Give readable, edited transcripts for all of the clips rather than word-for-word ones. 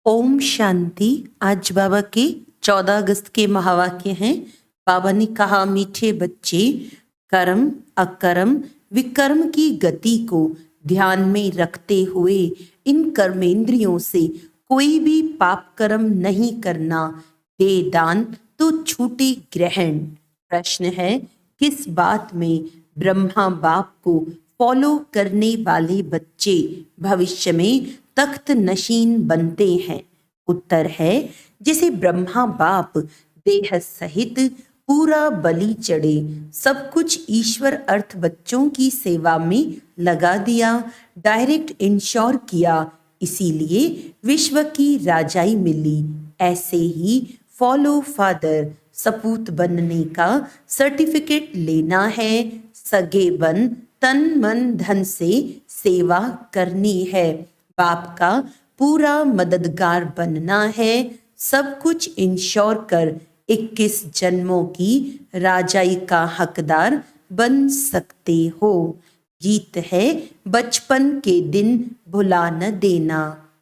ओम शांति। आज बाबा के 14 अगस्त के महावाक्य हैं। बाबा ने कहा, मीठे बच्चे, कर्म अकर्म विकर्म की गति को ध्यान में रखते हुए इन कर्मेंद्रियों से कोई भी पाप कर्म नहीं करना। दे दान तो छूटे ग्रहण। प्रश्न है, किस बात में ब्रह्मा बाप को फॉलो करने वाले बच्चे भविष्य में तख्त नशीन बनते हैं? उत्तर है, जैसे ब्रह्मा बाप देह सहित पूरा बलि चढ़े, सब कुछ ईश्वर अर्थ बच्चों की सेवा में लगा दिया, डायरेक्ट इंश्योर किया, इसीलिए विश्व की राजाई मिली। ऐसे ही फॉलो फादर, सपूत बनने का सर्टिफिकेट लेना है, सगे बन तन मन धन से सेवा करनी है, बाप का पूरा मददगार बनना है, सब कुछ इंश्योर कर 21 जन्मों की राजाई का हकदार बन सकते हो। गीत है, बचपन के दिन भुला न देना।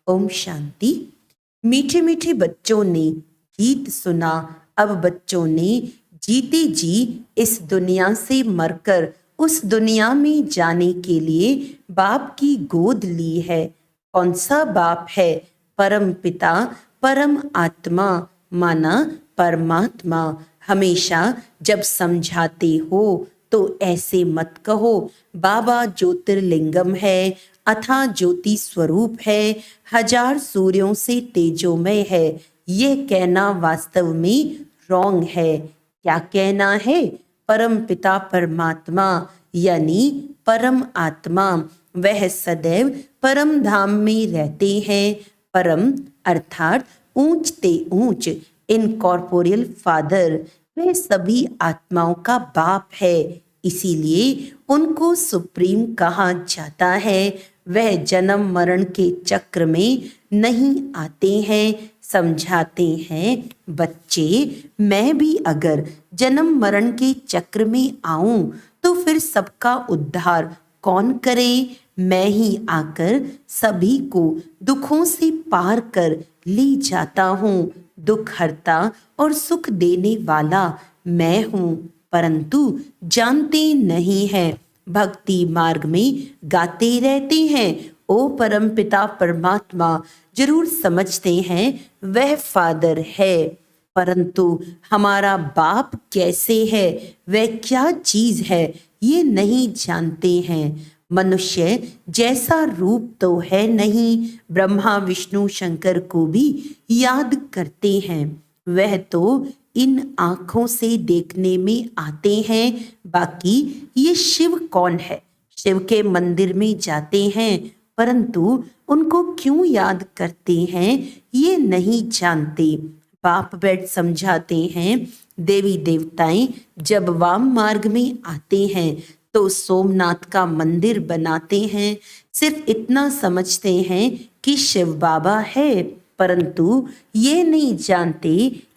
ओम शांति। मीठे मीठे बच्चों ने गीत सुना। अब बच्चों ने जीते जी इस दुनिया से मरकर उस दुनिया में जाने के लिए बाप की गोद ली है। कौन सा बाप है? परम पिता, परम आत्मा, माना परमात्मा। हमेशा जब समझाते हो तो ऐसे मत कहो बाबा ज्योतिर्लिंगम है, अथा ज्योति स्वरूप है, 1000 सूर्यों से तेजोमय है। ये कहना वास्तव में रॉन्ग है। क्या कहना है? परम पिता परमात्मा यानी परम आत्मा, वह सदैव परम धाम में रहते हैं। परम अर्थात ऊंचते ऊंच, इनकॉर्पोरियल फादर, वह सभी आत्माओं का बाप है, इसीलिए उनको सुप्रीम कहा जाता है। वह जन्म मरण के चक्र में नहीं आते हैं। समझाते हैं, बच्चे, मैं भी अगर जन्म मरण के चक्र में आऊं तो फिर सबका उद्धार कौन करे? मैं ही आकर सभी को दुखों से पार कर ले जाता हूँ। दुख हरता और सुख देने वाला मैं हूँ, परंतु जानते नहीं हैं। भक्ति मार्ग में गाते रहते हैं, ओ परम पिता परमात्मा। जरूर समझते हैं वह फादर है, परंतु हमारा बाप कैसे है, वह क्या चीज है, ये नहीं जानते हैं। मनुष्य जैसा रूप तो है नहीं। ब्रह्मा विष्णु शंकर को भी याद करते हैं, वह तो इन आंखों से देखने में आते हैं। बाकी ये शिव कौन है? शिव के मंदिर में जाते हैं, परंतु उनको क्यों याद करते हैं ये नहीं जानते। बाप बैठ समझाते हैं, देवी देवताएं जब वाम मार्ग में आते हैं तो सोमनाथ का मंदिर बनाते हैं। सिर्फ इतना समझते हैं कि शिव बाबा है, परंतु ये नहीं जानते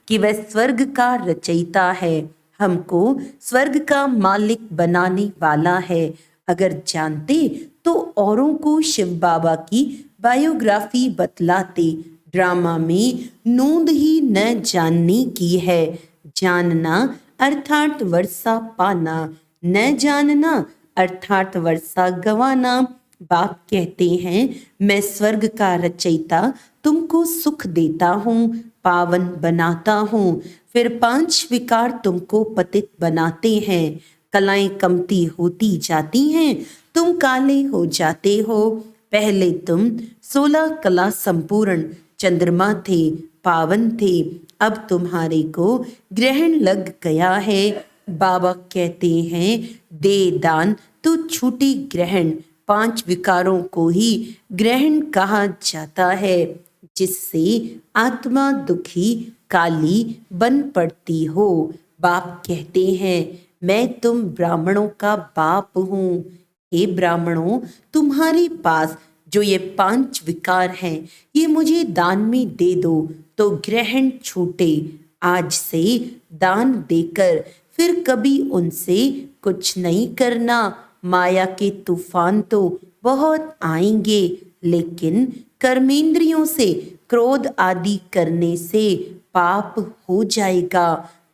कि वह स्वर्ग का रचयिता है, हमको स्वर्ग का मालिक बनाने वाला है। अगर जानते तो औरों को शिव बाबा की बायोग्राफी बतलाते। ड्रामा में नोंद ही न जानने की है। जानना अर्थात वर्षा पाना, न जानना अर्थात वर्षा गवाना। बाप कहते हैं, मैं स्वर्ग का रचयिता तुमको सुख देता हूँ, पावन बनाता हूँ, फिर 5 विकार तुमको पतित बनाते हैं। कलाएं कमती होती जाती हैं, तुम काले हो जाते हो। पहले तुम 16 कला संपूर्ण चंद्रमा थे, पावन थे, अब तुम्हारे को ग्रहण लग गया है। बाबा कहते हैं, दे दान तो छूटी ग्रहण। 5 विकारों को ही ग्रहण कहा जाता है, जिससे आत्मा दुखी काली बन पड़ती हो। बाप कहते हैं, मैं तुम ब्राह्मणों का बाप हूँ। हे ब्राह्मणों, तुम्हारे पास जो ये 5 विकार हैं, ये मुझे दान में दे दो तो ग्रहण छूटे। आज से दान देकर फिर कभी उनसे कुछ नहीं करना। माया के तूफान तो बहुत आएंगे, लेकिन कर्मेंद्रियों से क्रोध आदि करने से पाप हो जाएगा।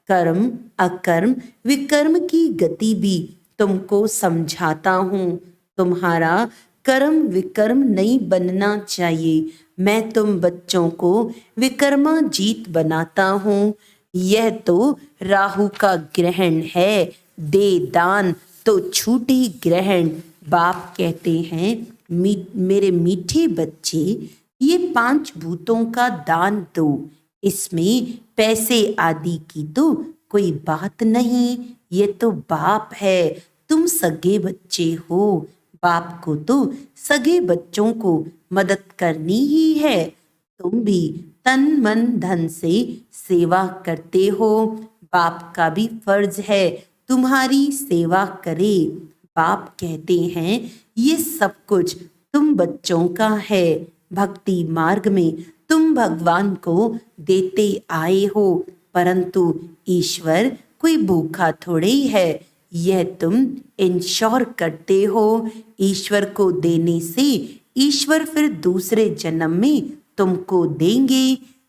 कर्म अकर्म विकर्म की गति भी तुमको समझाता हूँ। तुम्हारा कर्म विकर्म नहीं बनना चाहिए। मैं तुम बच्चों को विकर्माजीत बनाता हूँ। यह तो राहु का ग्रहण है, दे दान तो छूटे ग्रहण। बाप कहते हैं मेरे मीठे बच्चे, ये 5 भूतों का दान दो। इसमें पैसे आदि की तो कोई बात नहीं, ये तो बाप है, तुम सगे बच्चे हो। बाप को तो सगे बच्चों को मदद करनी ही है। तुम भी तन मन धन से सेवा करते हो। बाप का भी फर्ज है तुम्हारी सेवा करे। बाप कहते हैं ये सब कुछ तुम बच्चों का है। भक्ति मार्ग में तुम भगवान को देते आए हो, परंतु ईश्वर कोई भूखा थोड़े ही है। यह तुम इंश्योर करते हो। ईश्वर को देने से ईश्वर फिर दूसरे जन्म में तुमको देंगे।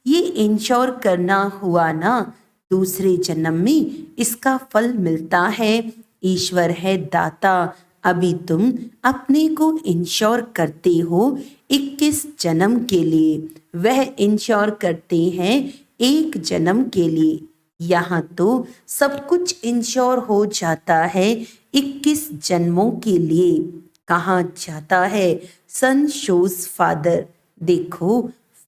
ये इंश्योर करना हुआ ना, दूसरे जन्म में इसका फल मिलता है। ईश्वर है दाता। अभी तुम अपने को इंश्योर करते हो 21 जन्म के लिए, वह इंश्योर करते हैं 1 जन्म के लिए। यहाँ तो सब कुछ इंश्योर हो जाता है 21 जन्मों के लिए। कहाँ जाता है? सन शोज फादर। देखो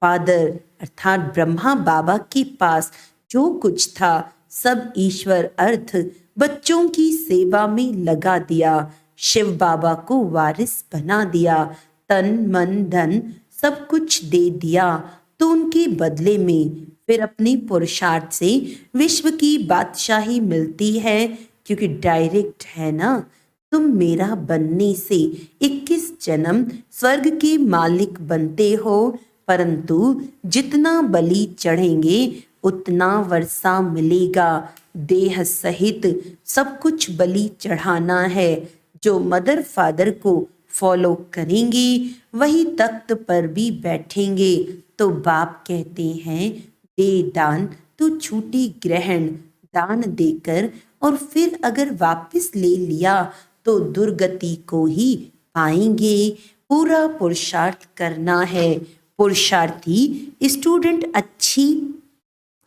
फादर अर्थात ब्रह्मा बाबा के पास जो कुछ था सब ईश्वर अर्थ बच्चों की सेवा में लगा दिया। शिव बाबा को वारिस बना दिया, तन मन धन सब कुछ दे दिया। तो उनके बदले में फिर अपने पुरुषार्थ से विश्व की बादशाही मिलती है, क्योंकि डायरेक्ट है ना। तुम मेरा बनने से 21 जन्म स्वर्ग के मालिक बनते हो, परंतु जितना बलि चढ़ेंगे उतना वर्षा मिलेगा। देह सहित सब कुछ बलि चढ़ाना है। जो मदर फादर को फॉलो करेंगे वही तख्त पर भी बैठेंगे। तो बाप कहते हैं दे दान तो छूटी ग्रहण। दान देकर और फिर अगर वापस ले लिया तो दुर्गति को ही पाएंगे। पूरा पुरुषार्थ करना है। पुरुषार्थी स्टूडेंट अच्छी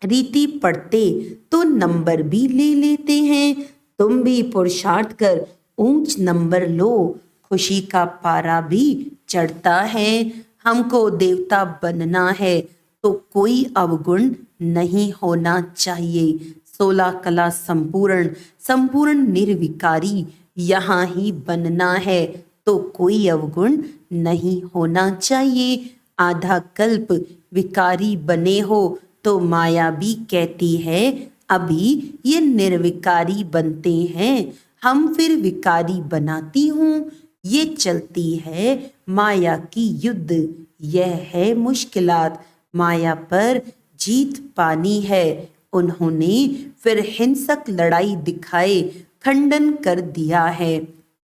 रीति पढ़ते तो नंबर भी ले लेते हैं। तुम भी पुरुषार्थ कर ऊंच नंबर लो, खुशी का पारा भी चढ़ता है। हमको देवता बनना है तो कोई अवगुण नहीं होना चाहिए। 16 कला संपूर्ण संपूर्ण निर्विकारी यहाँ ही बनना है तो कोई अवगुण नहीं होना चाहिए। आधा कल्प विकारी बने हो तो माया भी कहती है अभी ये निर्विकारी बनते हैं, हम फिर विकारी बनाती हूँ। ये चलती है माया की युद्ध। यह है मुश्किलात। माया पर जीत पानी है। उन्होंने फिर हिंसक लड़ाई दिखाए खंडन कर दिया है।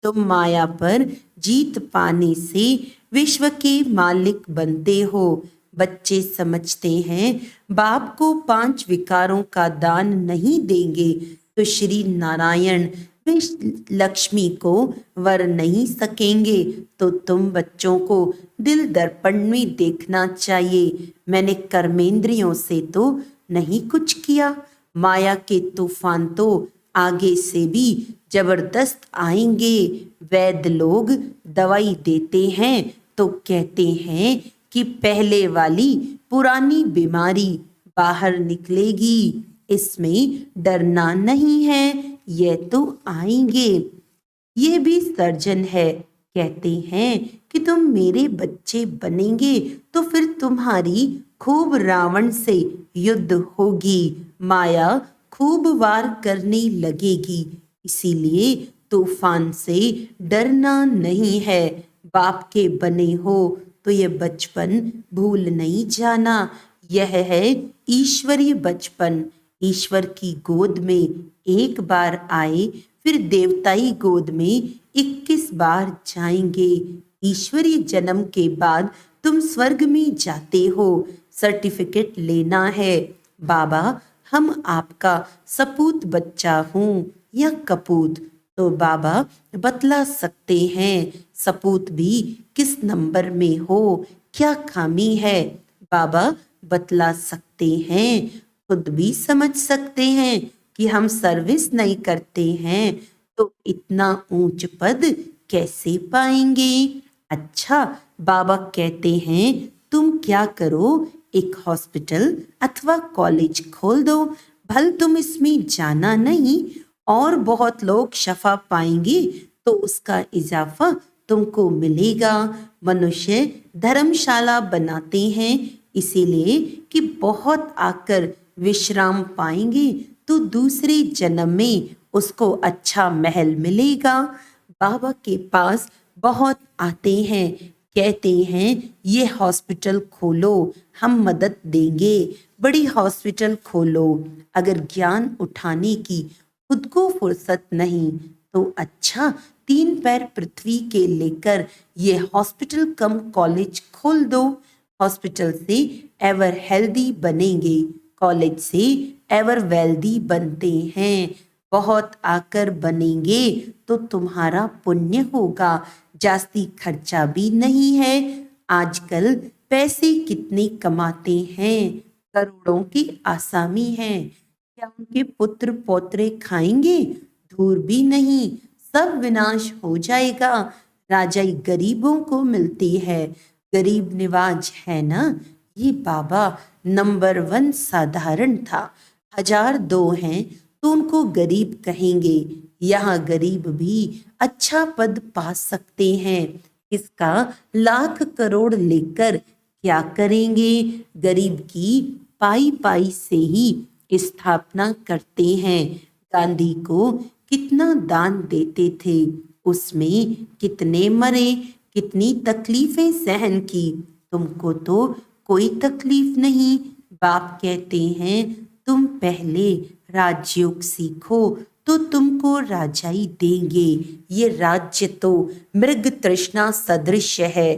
तुम माया पर जीत पाने से विश्व के मालिक बनते हो। बच्चे समझते हैं बाप को 5 विकारों का दान नहीं देंगे तो श्री नारायण वे लक्ष्मी को वर नहीं सकेंगे। तो तुम बच्चों को दिल दर्पण में देखना चाहिए। मैंने कर्मेंद्रियों से तो नहीं कुछ किया। माया के तूफान तो आगे से भी जबरदस्त आएंगे। वैद्य लोग दवाई देते हैं तो कहते हैं कि पहले वाली पुरानी बीमारी बाहर निकलेगी, इसमें डरना नहीं है, ये तो आएंगे। ये भी सर्जन है, कहते हैं कि तुम मेरे बच्चे बनेंगे तो फिर तुम्हारी खूब रावण से युद्ध होगी। माया खूब वार करने लगेगी, इसीलिए तूफान से डरना नहीं है। बाप के बने हो तो ये बचपन भूल नहीं जाना। यह है ईश्वरीय बचपन। ईश्वर की गोद में एक बार आए फिर देवताई गोद में 21 बार जाएंगे। ईश्वरीय जन्म के बाद तुम स्वर्ग में जाते हो। सर्टिफिकेट लेना है। बाबा, हम आपका सपूत बच्चा हूँ या कपूत? तो बाबा बतला सकते हैं सपूत भी किस नंबर में हो, क्या खामी है। बाबा बतला सकते हैं, खुद भी समझ सकते हैं कि हम सर्विस नहीं करते हैं तो इतना ऊंच पद कैसे पाएंगे। अच्छा, बाबा कहते हैं तुम क्या करो, एक हॉस्पिटल अथवा कॉलेज खोल दो, भल तुम इसमें जाना नहीं और बहुत लोग शफा पाएंगे तो उसका इजाफा तुमको मिलेगा। मनुष्य धर्मशाला बनाते हैं इसीलिए कि बहुत आकर विश्राम पाएंगे तो दूसरे जन्म में उसको अच्छा महल मिलेगा। बाबा के पास बहुत आते हैं, कहते हैं ये हॉस्पिटल खोलो, हम मदद देंगे, बड़ी हॉस्पिटल खोलो। अगर ज्ञान उठाने की खुद को फुर्सत नहीं तो अच्छा 3 पैर पृथ्वी के लेकर ये हॉस्पिटल कम कॉलेज खोल दो। हॉस्पिटल से एवर हेल्दी बनेंगे, कॉलेज से एवर वेल्दी बनते हैं। बहुत आकर बनेंगे तो तुम्हारा पुण्य होगा, जास्ती खर्चा भी नहीं है। आजकल पैसे कितने कमाते हैं, करोड़ों की आसामी है। क्या उनके पुत्र पौत्रे खाएंगे? दूर भी नहीं, सब विनाश हो जाएगा। राजाई गरीबों को मिलती है, गरीब निवाज है ना। ये बाबा नंबर 1 साधारण था, 1002 हैं तो उनको गरीब कहेंगे। यहाँ गरीब भी अच्छा पद पा सकते हैं, इसका लाख करोड़ लेकर क्या करेंगे। गरीब की पाई पाई से ही स्थापना करते हैं। गांधी को कितना दान देते थे, उसमें कितने मरे, कितनी तकलीफें सहन की, तुमको तो कोई तकलीफ नहीं। बाप कहते हैं तुम पहले राजयोग सीखो तो तुमको राजाई देंगे। ये राज्य तो मृग तृष्णा सदृश है।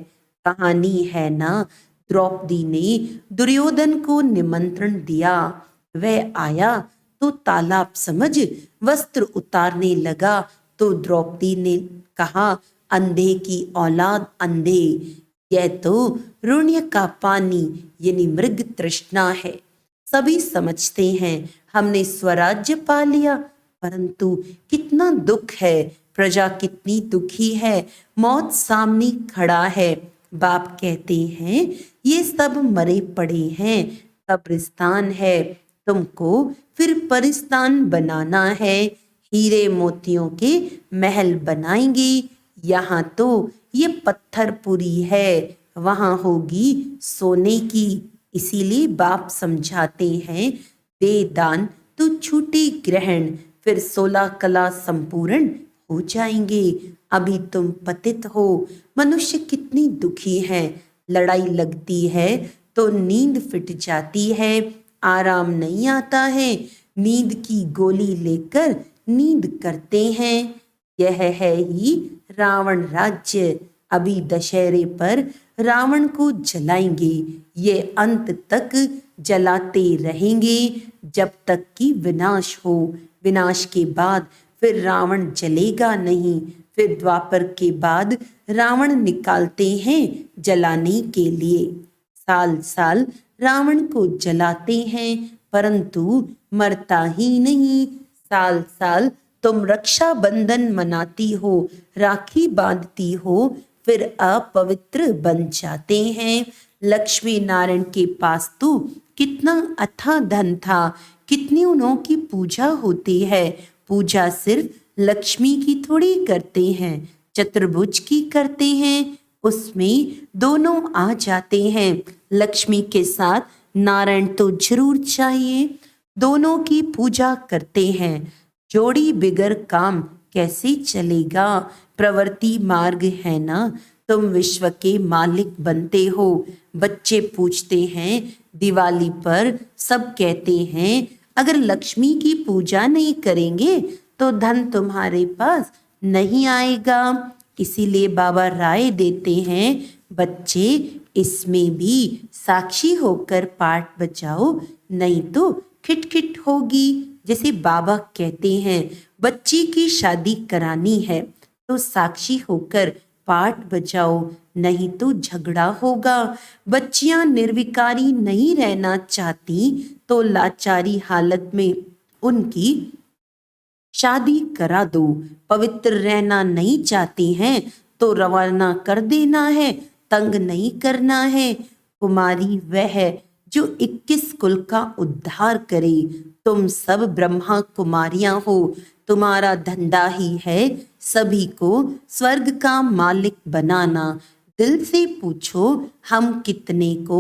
कहानी है ना, द्रौपदी ने दुर्योधन को निमंत्रण दिया, वह आया तो तालाब समझ वस्त्र उतारने लगा तो द्रौपदी ने कहा अंधे की औलाद अंधे, यह तो ऋण्य का पानी यानी मृग तृष्णा है। सभी समझते हैं हमने स्वराज्य पा लिया, परंतु कितना दुख है, प्रजा कितनी दुखी है, मौत सामने खड़ा है। बाप कहते हैं ये सब मरे पड़े हैं, कब्रिस्तान है, तुमको फिर परिस्तान बनाना है। हीरे मोतियों के महल बनाएंगे, यहाँ तो ये पत्थरपुरी है, वहां होगी सोने की। इसीलिए बाप समझाते हैं दे दान तो छूटे ग्रहण, फिर 16 कला संपूर्ण हो जाएंगे। अभी तुम पतित हो। मनुष्य कितनी दुखी है, लड़ाई लगती है तो नींद फिट जाती है, आराम नहीं आता है, नींद की गोली लेकर नींद करते हैं। यह है ही रावण राज्य। अभी दशहरे पर रावण को जलाएंगे, ये अंत तक जलाते रहेंगे जब तक कि विनाश हो। विनाश के बाद फिर रावण जलेगा नहीं, फिर द्वापर के बाद रावण निकालते हैं जलाने के लिए। साल साल रावण को जलाते हैं परंतु मरता ही नहीं। साल साल तुम रक्षा बंधन मनाती हो, राखी बांधती हो, फिर अपवित्र बन जाते हैं। लक्ष्मी नारायण के पास तो कितना अथाह धन था, कितनी उनकी पूजा होती है। पूजा सिर्फ लक्ष्मी की थोड़ी करते हैं, चतुर्भुज की करते हैं, उसमें दोनों आ जाते हैं। लक्ष्मी के साथ नारायण तो जरूर चाहिए, दोनों की पूजा करते हैं। जोड़ी बिगर काम कैसे चलेगा, प्रवृत्ति मार्ग है ना, तुम विश्व के मालिक बनते हो। बच्चे पूछते हैं दिवाली पर, सब कहते हैं अगर लक्ष्मी की पूजा नहीं करेंगे तो धन तुम्हारे पास नहीं आएगा। इसीलिए बाबा राय देते हैं बच्चे इसमें भी साक्षी होकर पाठ बचाओ, नहीं तो खिटखिट होगी। जैसे बाबा कहते हैं बच्ची की शादी करानी है तो साक्षी होकर पाठ बचाओ, नहीं तो झगड़ा होगा। बच्चियां निर्विकारी नहीं रहना चाहती तो लाचारी हालत में उनकी शादी करा दो। पवित्र रहना नहीं चाहती हैं तो रवाना कर देना है, तंग नहीं करना है। कुमारी वह है जो 21 कुल का उद्धार करे। तुम सब ब्रह्मा कुमारियां हो, तुम्हारा धंधा ही है सभी को स्वर्ग का मालिक बनाना। दिल से पूछो हम कितने को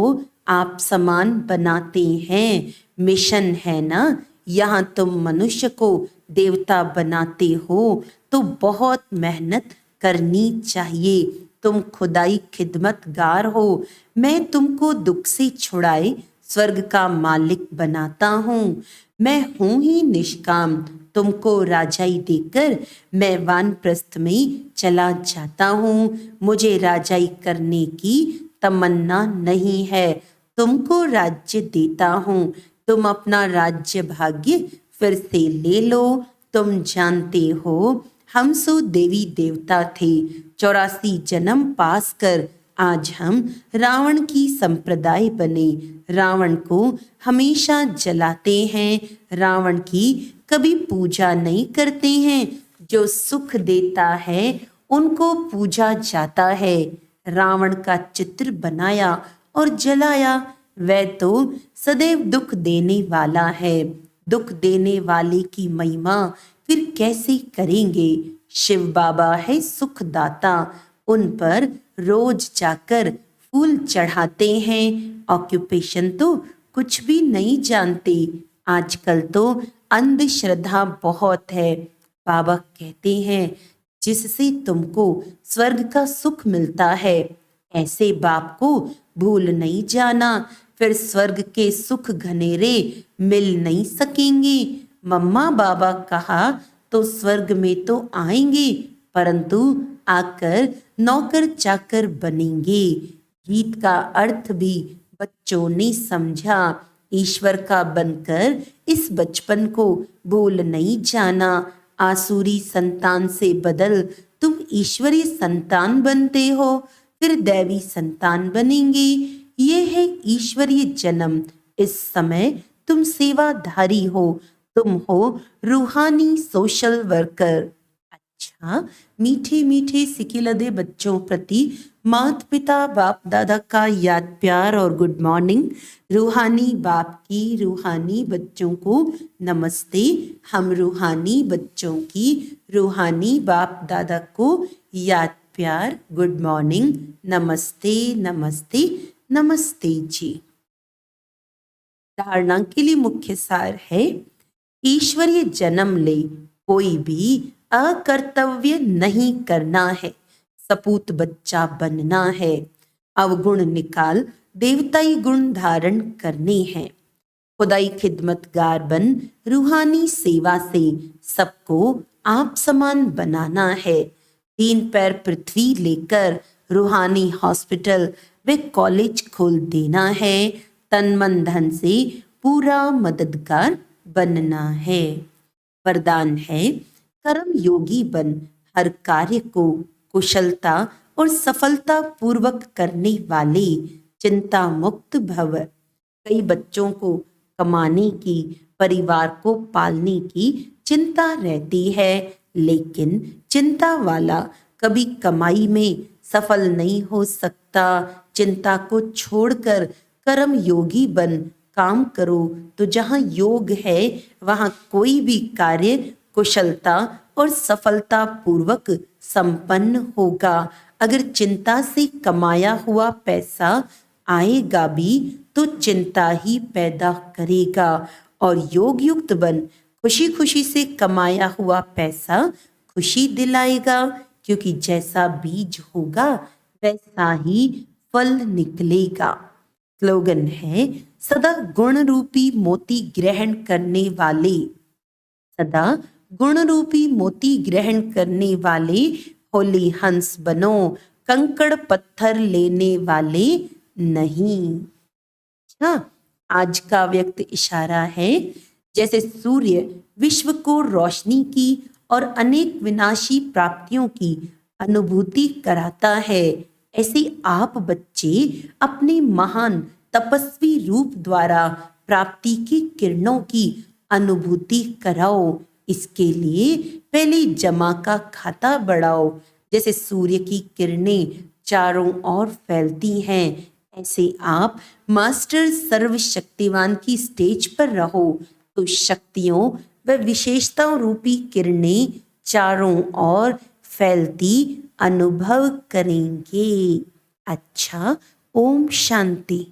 आप समान बनाते हैं। मिशन है ना, यहाँ तुम मनुष्य को देवता बनाते हो तो बहुत मेहनत करनी चाहिए। तुम खुदाई खिदमतगार हो, मैं तुमको दुख से छुड़ाए स्वर्ग का मालिक बनाता हूँ। मैं हूँ ही निष्काम, तुमको राजाई देकर मैं वानप्रस्थ में चला जाता हूँ। मुझे राजाई करने की तमन्ना नहीं है, तुमको राज्य देता हूँ। तुम अपना राज्य भाग्य फिर से ले लो। तुम जानते हो हम सो देवी देवता थे, 84 जन्म पास कर आज हम रावण की संप्रदाय बने। रावण को हमेशा जलाते हैं, रावण की कभी पूजा नहीं करते हैं। जो सुख देता है उनको पूजा जाता है। रावण का चित्र बनाया और जलाया, वह तो सदैव दुख देने वाला है। दुख देने वाले की महिमा फिर कैसे करेंगे। शिव बाबा है सुखदाता, उन पर रोज जाकर फूल चढ़ाते हैं। ऑक्यूपेशन तो कुछ भी नहीं जानते, आजकल तो अंधश्रद्धा बहुत है। बाबा कहते हैं जिससे तुमको स्वर्ग का सुख मिलता है, ऐसे बाप को भूल नहीं जाना, फिर स्वर्ग के सुख घनेरे मिल नहीं सकेंगे। मम्मा बाबा कहा तो स्वर्ग में तो आएंगे, परंतु आकर नौकर चाकर बनेंगे। गीत का अर्थ भी बच्चों ने समझा। ईश्वर का बनकर इस बचपन को भूल नहीं जाना। आसुरी संतान से बदल तुम ईश्वरीय संतान बनते हो, फिर दैवी संतान बनेंगे। ये है ईश्वरीय जन्म। इस समय तुम सेवाधारी हो, तुम हो रूहानी सोशल वर्कर। अच्छा, मीठे मीठे सिकिलदे बच्चों प्रति माता पिता बाप दादा का याद प्यार और गुड मॉर्निंग। रूहानी बाप की रूहानी बच्चों को नमस्ते। हम रूहानी बच्चों की रूहानी बाप दादा को याद प्यार गुड मॉर्निंग, नमस्ते नमस्ते नमस्ते जी। धारणा के लिए मुख्य सार है ईश्वरीय जन्म ले, कोई भी अकर्तव्य नहीं करना है, सपूत बच्चा बनना है। अवगुण निकाल देवताई गुण धारण करने हैं। खुदाई खिदमतगार बन रूहानी सेवा से सबको आप समान बनाना है। 3 पैर पृथ्वी लेकर रूहानी हॉस्पिटल व कॉलेज खोल देना है। तन मन धन से पूरा मददगार बनना है। वरदान है कर्म योगी बन, हर कार्य को कुशलता और सफलता पूर्वक करने वाले। चिंता मुक्त भव। कई बच्चों को कमाने की, परिवार को पालने की चिंता रहती है, लेकिन चिंता वाला कभी कमाई में सफल नहीं हो सकता। चिंता को छोड़कर कर्म योगी बन, काम करो तो जहाँ योग है वहाँ कोई भी कार्य कुशलता और सफलता पूर्वक संपन्न होगा। अगर चिंता से कमाया हुआ पैसा आएगा भी तो चिंता ही पैदा करेगा। और योग युक्त बन, खुशी खुशी से कमाया हुआ पैसा खुशी दिलाएगा, क्योंकि जैसा बीज होगा वैसा ही फल निकलेगा। स्लोगन है सदा गुण रूपी मोती ग्रहण करने वाले। सदा गुण रूपी मोती ग्रहण करने वाले होली हंस बनो। कंकड़ पत्थर लेने वाले नहीं। हाँ, आज का व्यक्त इशारा है, जैसे सूर्य विश्व को रोशनी की और अनेक विनाशी प्राप्तियों की अनुभूति कराता है, ऐसे आप बच्चे अपने महान तपस्वी रूप द्वारा प्राप्ति की किरणों की अनुभूति कराओ। इसके लिए पहले जमा का खाता बढ़ाओ। जैसे सूर्य की किरणें चारों ओर फैलती हैं, ऐसे आप मास्टर सर्वशक्तिवान की स्टेज पर रहो तो शक्तियों व विशेषताओं रूपी किरणें चारों ओर फैलती अनुभव करेंगे। अच्छा, ओम शांति।